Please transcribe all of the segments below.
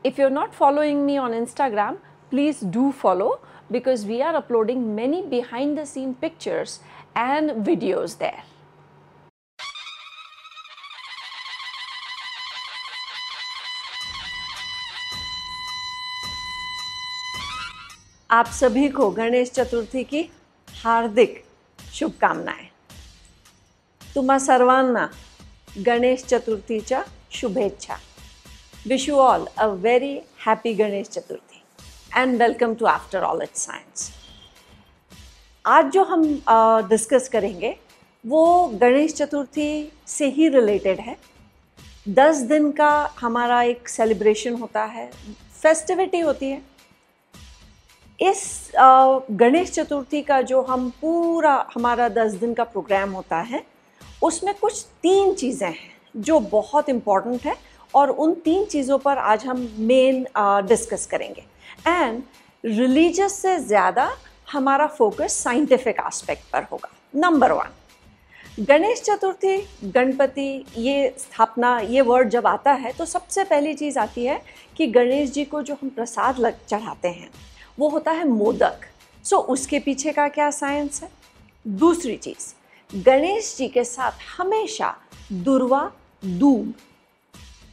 If you're not following me on Instagram, please do follow because we are uploading many behind the scene pictures and videos there. आप सभी को गणेश चतुर्थी की हार्दिक शुभकामनाएं. तुम्हा सर्वांना गणेश चतुर्थीच्या शुभेच्छा. Wish you all a very happy Ganesh Chaturthi and welcome to After All It's Science. आज जो हम डिस्कस करेंगे वो गणेश चतुर्थी से ही रिलेटेड है. 10 दिन का हमारा एक सेलिब्रेशन होता है, फेस्टिविटी होती है. इस गणेश चतुर्थी का जो हम पूरा हमारा 10 दिन का प्रोग्राम होता है उसमें कुछ 3 चीज़ें हैं जो बहुत इम्पॉर्टेंट है और उन 3 चीज़ों पर आज हम मेन डिस्कस करेंगे. एंड रिलीजियस से ज़्यादा हमारा फोकस साइंटिफिक एस्पेक्ट पर होगा. नंबर 1, गणेश चतुर्थी, गणपति, ये स्थापना, ये वर्ड जब आता है तो सबसे पहली चीज़ आती है कि गणेश जी को जो हम प्रसाद चढ़ाते हैं वो होता है मोदक. सो उसके पीछे का क्या साइंस है. दूसरी चीज़, गणेश जी के साथ हमेशा दुर्वा, दूब,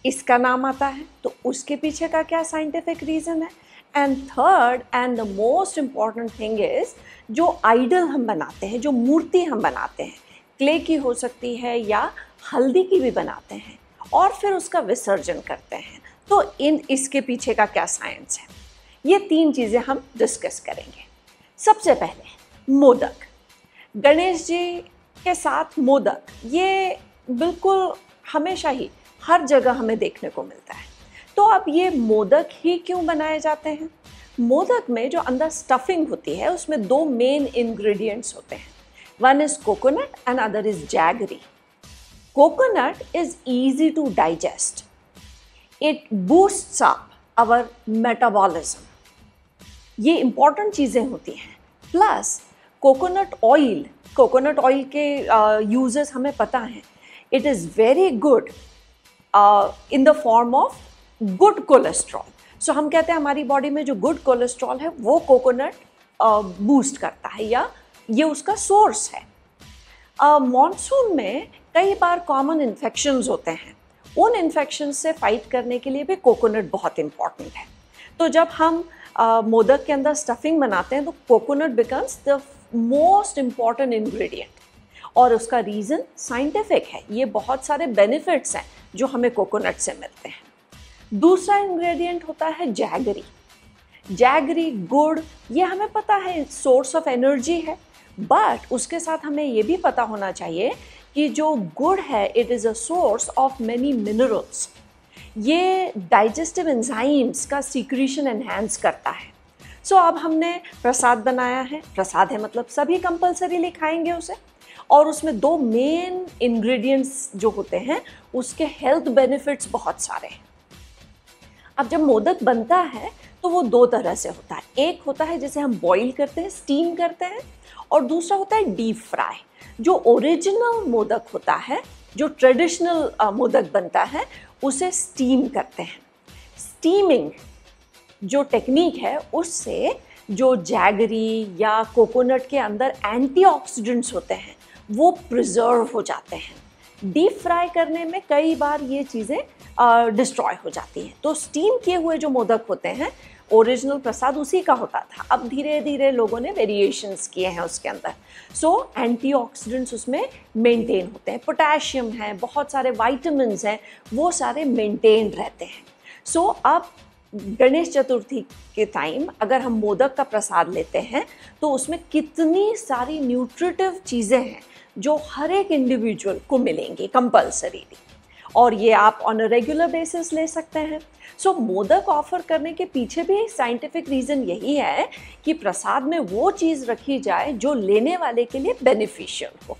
इसका नाम आता है तो उसके पीछे का क्या साइंटिफिक रीज़न है. And third and the most important thing is जो आइडल हम बनाते हैं, जो मूर्ति हम बनाते हैं, क्ले की हो सकती है या हल्दी की भी बनाते हैं और फिर उसका विसर्जन करते हैं, तो इसके पीछे का क्या साइंस है. ये 3 चीज़ें हम डिस्कस करेंगे. सबसे पहले मोदक. गणेश जी के साथ मोदक, ये बिल्कुल हमेशा ही हर जगह हमें देखने को मिलता है. तो अब ये मोदक ही क्यों बनाए जाते हैं. मोदक में जो अंदर स्टफिंग होती है उसमें 2 मेन इंग्रेडिएंट्स होते हैं. One is coconut and other is jaggery. Coconut is easy to digest. It boosts up our metabolism. ये इम्पॉर्टेंट चीज़ें होती हैं. प्लस कोकोनट ऑयल के यूजेस हमें पता हैं. It is very good in the form of good cholesterol. So हम कहते हैं हमारी बॉडी में जो गुड कोलेस्ट्रॉल है वो कोकोनट बूस्ट करता है या ये उसका सोर्स है. मॉनसून में कई बार कॉमन इन्फेक्शंस होते हैं. उन इन्फेक्शंस से फाइट करने के लिए भी कोकोनट बहुत इम्पॉर्टेंट है. तो जब हम मोदक के अंदर स्टफिंग बनाते हैं तो coconut becomes the most important ingredient और उसका रीज़न साइंटिफिक है. ये बहुत सारे बेनिफिट्स हैं जो हमें कोकोनट से मिलते हैं. दूसरा इंग्रेडिएंट होता है जैगरी. जैगरी, गुड़, ये हमें पता है सोर्स ऑफ एनर्जी है, बट उसके साथ हमें ये भी पता होना चाहिए कि जो गुड़ है it is a source of many minerals. ये डाइजेस्टिव एंजाइम्स का सीक्रेशन एनहांस करता है. सो अब हमने प्रसाद बनाया है. प्रसाद है मतलब सभी कंपल्सरीली खाएंगे उसे, और उसमें 2 मेन इंग्रेडिएंट्स जो होते हैं उसके हेल्थ बेनिफिट्स बहुत सारे हैं. अब जब मोदक बनता है तो वो 2 तरह से होता है. एक होता है जिसे हम बॉईल करते हैं, स्टीम करते हैं, और दूसरा होता है डीप फ्राई. जो ओरिजिनल मोदक होता है, जो ट्रेडिशनल मोदक बनता है, उसे स्टीम करते हैं. स्टीमिंग जो टेक्निक है उससे जो जैगरी या कोकोनट के अंदर एंटीऑक्सीडेंट्स होते हैं वो प्रिजर्व हो जाते हैं. डीप फ्राई करने में कई बार ये चीज़ें डिस्ट्रॉय हो जाती हैं. तो स्टीम किए हुए जो मोदक होते हैं, ओरिजिनल प्रसाद उसी का होता था. अब धीरे धीरे लोगों ने वेरिएशंस किए हैं उसके अंदर. सो एंटीऑक्सीडेंट्स उसमें मेंटेन होते हैं. पोटेशियम है, बहुत सारे वाइटामिन्स हैं, वो सारे मेंटेन रहते हैं. सो अब गणेश चतुर्थी के टाइम अगर हम मोदक का प्रसाद लेते हैं तो उसमें कितनी सारी न्यूट्रिटिव चीज़ें हैं जो हर एक इंडिविजुअल को मिलेंगी कंपल्सरीली, और ये आप ऑन अ रेगुलर बेसिस ले सकते हैं. सो मोदक ऑफर करने के पीछे भी साइंटिफिक रीज़न यही है कि प्रसाद में वो चीज़ रखी जाए जो लेने वाले के लिए बेनिफिशियल हो.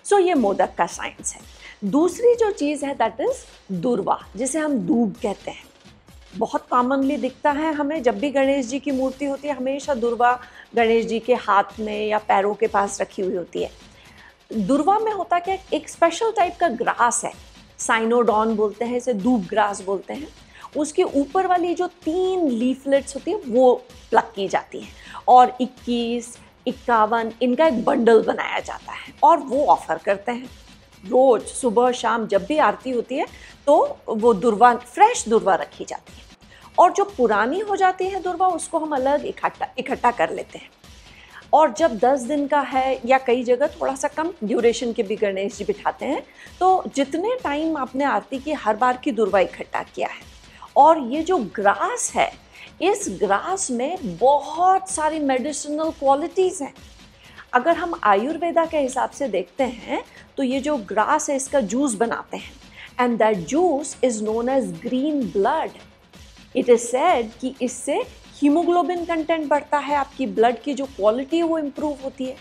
सो ये मोदक का साइंस है. दूसरी जो चीज़ है दैट इज़ दुर्वा, जिसे हम दूब कहते हैं. बहुत कॉमनली दिखता है हमें. जब भी गणेश जी की मूर्ति होती है हमेशा दुर्वा गणेश जी के हाथ में या पैरों के पास रखी हुई होती है. दुर्वा में होता क्या, एक स्पेशल टाइप का ग्रास है, साइनोडॉन बोलते हैं इसे, दूब ग्रास बोलते हैं. उसके ऊपर वाली जो 3 लीफलेट्स होती है वो प्लग की जाती हैं और 21, 51 इनका एक बंडल बनाया जाता है और वो ऑफर करते हैं। रोज सुबह शाम जब भी आरती होती है तो वो दुर्वा, फ्रेश दुर्वा रखी जाती है और जो पुरानी हो जाती है दुर्वा उसको हम अलग इकट्ठा कर लेते हैं। और जब 10 दिन का है या कई जगह थोड़ा सा कम ड्यूरेशन के भी गणेश जी बिठाते हैं, तो जितने टाइम आपने आरती की हर बार की दुर्वा इकट्ठा किया है। और ये जो ग्रास है, इस ग्रास में बहुत सारी मेडिसिनल क्वालिटीज़ हैं। अगर हम आयुर्वेदा के हिसाब से देखते हैं तो ये जो ग्रास है इसका जूस बनाते हैं and that juice is known as green blood. It is said कि इससे हीमोग्लोबिन कंटेंट बढ़ता है, आपकी ब्लड की जो क्वालिटी है वो इम्प्रूव होती है।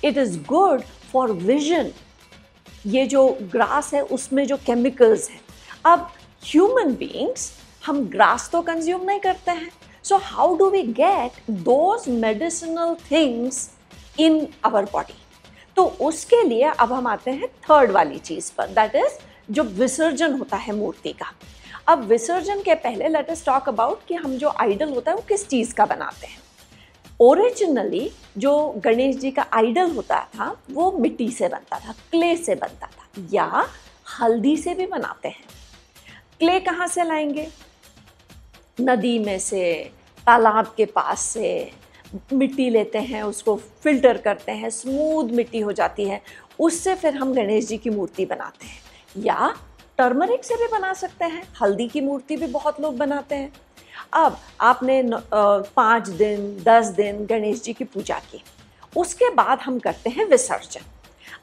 It is good for vision. ये जो ग्रास है उसमें जो केमिकल्स हैं, अब ह्यूमन बीइंग्स हम ग्रास तो कंज्यूम नहीं करते हैं, so how do we get those medicinal things in our body? तो उसके लिए अब हम आते हैं थर्ड वाली चीज़ पर, दैट इज जो विसर्जन होता है मूर्ति का। अब विसर्जन के पहले लेट अस टॉक अबाउट कि हम जो आइडल होता है वो किस चीज़ का बनाते हैं। ओरिजिनली जो गणेश जी का आइडल होता था वो मिट्टी से बनता था, क्ले से बनता था, या हल्दी से भी बनाते हैं। क्ले कहाँ से लाएंगे? नदी में से, तालाब के पास से मिट्टी लेते हैं, उसको फिल्टर करते हैं, स्मूथ मिट्टी हो जाती है, उससे फिर हम गणेश जी की मूर्ति बनाते हैं। या टर्मरिक से भी बना सकते हैं, हल्दी की मूर्ति भी बहुत लोग बनाते हैं। अब आपने 5 दिन 10 दिन गणेश जी की पूजा की, उसके बाद हम करते हैं विसर्जन।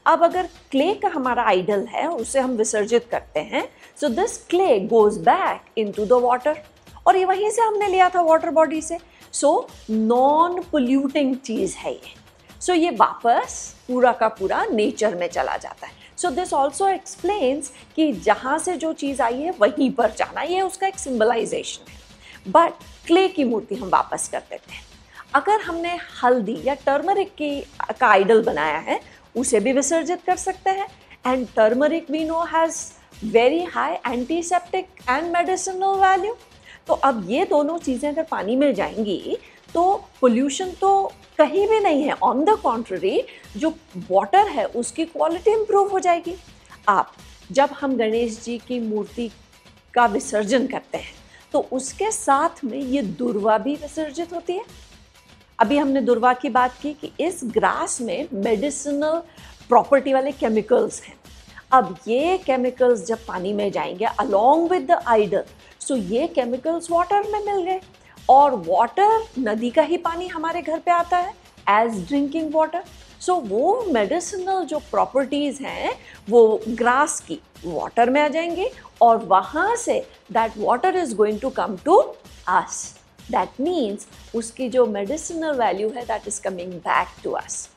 अब अगर क्ले का हमारा आइडल है उसे हम विसर्जित करते हैं, so this clay goes back into the water, और ये वहीं से हमने लिया था वाटर बॉडी से, सो नॉन पोल्यूटिंग चीज़ है ये। सो ये वापस पूरा का पूरा नेचर में चला जाता है। सो दिस ऑल्सो एक्सप्लेन्स कि जहाँ से जो चीज़ आई है वहीं पर जाना, ये उसका एक सिंबलाइजेशन है। बट क्ले की मूर्ति हम वापस कर देते हैं। अगर हमने हल्दी या टर्मरिक का आइडल बनाया है उसे भी विसर्जित कर सकते हैं। And turmeric we know has very high antiseptic and medicinal value. तो अब ये दोनों चीज़ें अगर पानी में जाएंगी तो पोल्यूशन तो कहीं भी नहीं है, ऑन द कॉन्ट्ररी जो वाटर है उसकी क्वालिटी इम्प्रूव हो जाएगी। आप जब हम गणेश जी की मूर्ति का विसर्जन करते हैं तो उसके साथ में ये दुर्वा भी विसर्जित होती है। अभी हमने दुर्वा की बात की कि इस ग्रास में मेडिसिनल प्रॉपर्टी वाले केमिकल्स हैं। अब ये केमिकल्स जब पानी में जाएंगे अलॉन्ग विद द आइडल, सो ये केमिकल्स वाटर में मिल गए, और वाटर नदी का ही पानी हमारे घर पे आता है एज ड्रिंकिंग वाटर। सो वो मेडिसिनल जो प्रॉपर्टीज़ हैं वो ग्रास की वाटर में आ जाएंगी, और वहाँ से that water is going to come to us. That means उसकी जो मेडिसिनल वैल्यू है that is coming back to us.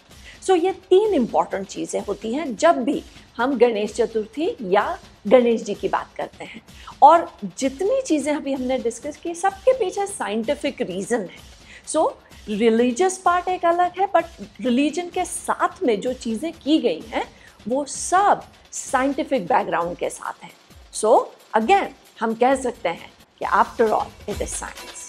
So ये 3 इम्पॉर्टेंट चीज़ें होती हैं जब भी हम गणेश चतुर्थी या गणेश जी की बात करते हैं। और जितनी चीज़ें अभी हमने डिस्कस की सबके पीछे साइंटिफिक रीज़न है। सो रिलीजियस पार्ट एक अलग है, बट रिलीजन के साथ में जो चीज़ें की गई हैं वो सब साइंटिफिक बैकग्राउंड के साथ हैं। सो अगेन हम कह सकते हैं कि after all it is science.